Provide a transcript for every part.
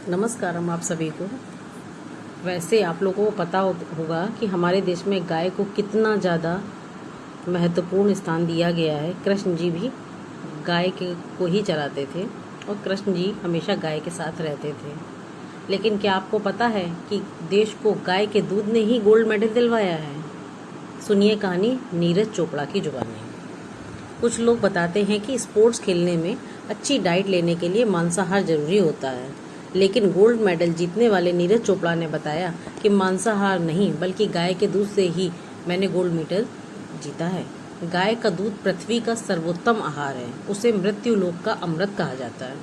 नमस्कार आप सभी को। वैसे आप लोगों को पता होगा कि हमारे देश में गाय को कितना ज़्यादा महत्वपूर्ण स्थान दिया गया है। कृष्ण जी भी गाय को ही चराते थे और कृष्ण जी हमेशा गाय के साथ रहते थे। लेकिन क्या आपको पता है कि देश को गाय के दूध ने ही गोल्ड मेडल दिलवाया है? सुनिए कहानी नीरज चोपड़ा की जुबानी। कुछ लोग बताते हैं कि स्पोर्ट्स खेलने में अच्छी डाइट लेने के लिए मांसाहार जरूरी होता है, लेकिन गोल्ड मेडल जीतने वाले नीरज चोपड़ा ने बताया कि मांसाहार नहीं बल्कि गाय के दूध से ही मैंने गोल्ड मेडल जीता है। गाय का दूध पृथ्वी का सर्वोत्तम आहार है। उसे मृत्यु लोक का अमृत कहा जाता है।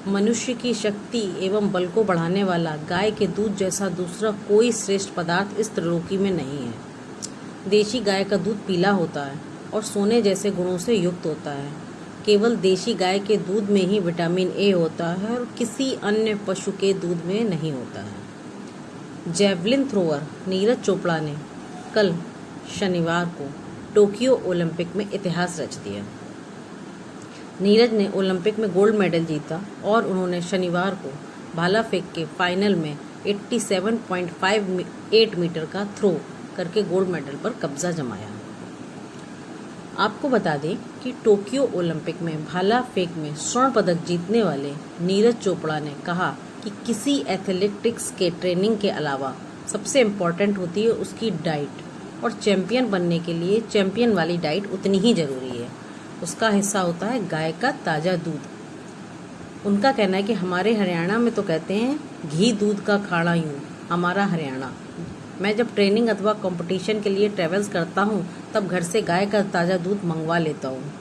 मनुष्य की शक्ति एवं बल को बढ़ाने वाला गाय के दूध जैसा दूसरा कोई श्रेष्ठ पदार्थ इस त्रिलोकी में नहीं है। देशी गाय का दूध पीला होता है और सोने जैसे गुणों से युक्त होता है। केवल देशी गाय के दूध में ही विटामिन ए होता है और किसी अन्य पशु के दूध में नहीं होता है। जैवलिन थ्रोअर नीरज चोपड़ा ने कल शनिवार को टोक्यो ओलंपिक में इतिहास रच दिया। नीरज ने ओलंपिक में गोल्ड मेडल जीता और उन्होंने शनिवार को भाला फेंक के फाइनल में 87.58 मीटर का थ्रो करके गोल्ड मेडल पर कब्जा जमाया। आपको बता दें कि टोक्यो ओलंपिक में भाला फेंक में स्वर्ण पदक जीतने वाले नीरज चोपड़ा ने कहा कि किसी एथलेटिक्स के ट्रेनिंग के अलावा सबसे इम्पोर्टेंट होती है उसकी डाइट, और चैंपियन बनने के लिए चैंपियन वाली डाइट उतनी ही ज़रूरी है। उसका हिस्सा होता है गाय का ताज़ा दूध। उनका कहना है कि हमारे हरियाणा में तो कहते हैं घी दूध का खाना यूँ हमारा हरियाणा। मैं जब ट्रेनिंग अथवा कंपटीशन के लिए ट्रेवल्स करता हूँ तब घर से गाय का ताज़ा दूध मंगवा लेता हूँ।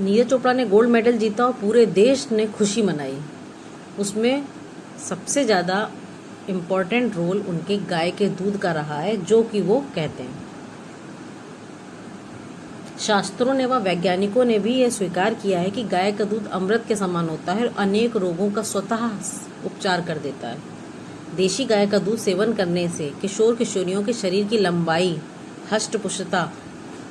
नीरज चोपड़ा ने गोल्ड मेडल जीता और पूरे देश ने खुशी मनाई। उसमें सबसे ज़्यादा इम्पोर्टेंट रोल उनके गाय के दूध का रहा है, जो कि वो कहते हैं। शास्त्रों ने व वैज्ञानिकों ने भी यह स्वीकार किया है कि गाय का दूध अमृत के समान होता है और अनेक रोगों का स्वतः उपचार कर देता है। देशी गाय का दूध सेवन करने से किशोर किशोरियों के शरीर की लंबाई, हष्ट-पुष्टता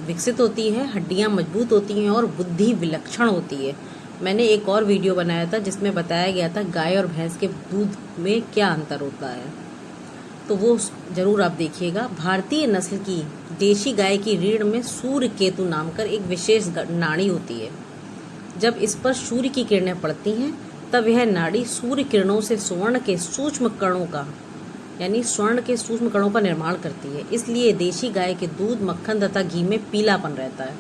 विकसित होती है, हड्डियां मजबूत होती हैं और बुद्धि विलक्षण होती है। मैंने एक और वीडियो बनाया था जिसमें बताया गया था गाय और भैंस के दूध में क्या अंतर होता है, तो वो जरूर आप देखिएगा। भारतीय नस्ल की देशी गाय की रीढ़ में सूर्य केतु नाम कर एक विशेष नाड़ी होती है। जब इस पर सूर्य की किरणें पड़ती हैं तब यह नाड़ी सूर्य किरणों से स्वर्ण के सूक्ष्म कणों का निर्माण करती है। इसलिए देशी गाय के दूध, मक्खन तथा घी में पीलापन रहता है।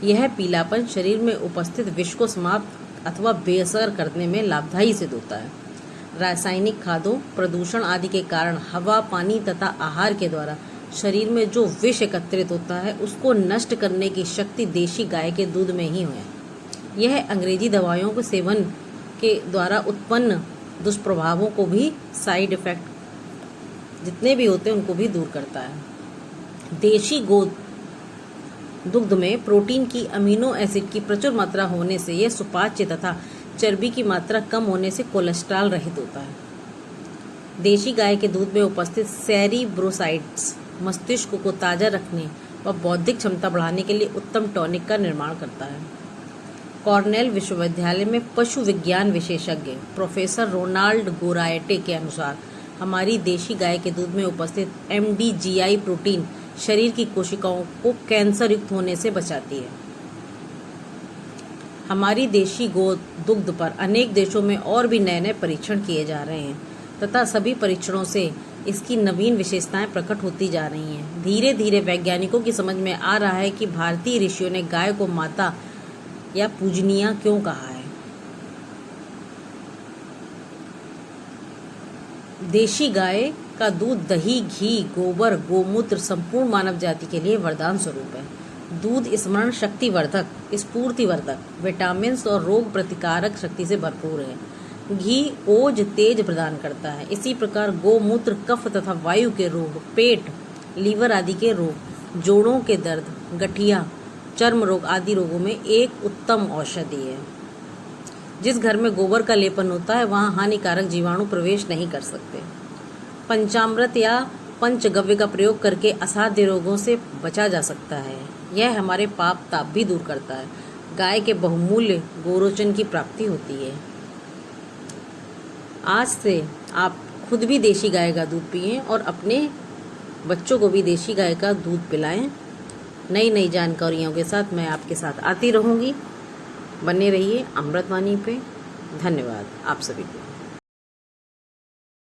यह पीलापन शरीर में उपस्थित विष को समाप्त अथवा बेअसर करने में लाभदायी सिद्ध होता है। रासायनिक खादों, प्रदूषण आदि के कारण हवा, पानी तथा आहार के द्वारा शरीर में जो विष एकत्रित होता है उसको नष्ट करने की शक्ति देशी गाय के दूध में ही है। यह अंग्रेजी दवाइयों के सेवन के द्वारा उत्पन्न दुष्प्रभावों को भी, साइड इफेक्ट जितने भी होते हैं उनको भी दूर करता है। देशी गो दुग्ध में प्रोटीन की, अमीनो एसिड की प्रचुर मात्रा होने से यह सुपाच्य तथा चर्बी की मात्रा कम होने से कोलेस्ट्रॉल रहित होता है। देशी गाय के दूध में उपस्थित सेरिब्रोसाइट्स मस्तिष्क को ताज़ा रखने व बौद्धिक क्षमता बढ़ाने के लिए उत्तम टॉनिक का निर्माण करता है। कॉर्नेल विश्वविद्यालय में पशु विज्ञान विशेषज्ञ प्रोफेसर रोनाल्ड गोरायटे के अनुसार हमारी देशी गाय के दूध में उपस्थित MDGI प्रोटीन शरीर की कोशिकाओं को कैंसर युक्त होने से बचाती है। हमारी देशी गो दुग्ध पर अनेक देशों में और भी नए नए परीक्षण किए जा रहे हैं तथा सभी परीक्षणों से इसकी नवीन विशेषताएं प्रकट होती जा रही हैं। धीरे धीरे वैज्ञानिकों की समझ में आ रहा है कि भारतीय ऋषियों ने गाय को माता या पूजनीय क्यों कहा है। देशी गाय का दूध, दही, घी, गोबर, गोमूत्र संपूर्ण मानव जाति के लिए वरदान स्वरूप है। दूध स्मरण शक्ति वर्धक, स्फूर्तिवर्धक, विटामिन और रोग प्रतिकारक शक्ति से भरपूर है। घी ओज तेज प्रदान करता है। इसी प्रकार गोमूत्र कफ तथा वायु के रोग, पेट, लीवर आदि के रोग, जोड़ों के दर्द, गठिया, चर्म रोग आदि रोगों में एक उत्तम औषधि है। जिस घर में गोबर का लेपन होता है वहां हानिकारक जीवाणु प्रवेश नहीं कर सकते। पंचामृत या पंचगव्य का प्रयोग करके असाध्य रोगों से बचा जा सकता है। यह हमारे पाप ताप भी दूर करता है। गाय के बहुमूल्य गोरोचन की प्राप्ति होती है। आज से आप खुद भी देसी गाय का दूध पिएं और अपने बच्चों को भी देसी गाय का दूध पिलाएं। नई नई जानकारियों के साथ मैं आपके साथ आती रहूँगी। बने रहिए अमृतवाणी पे। धन्यवाद आप सभी को।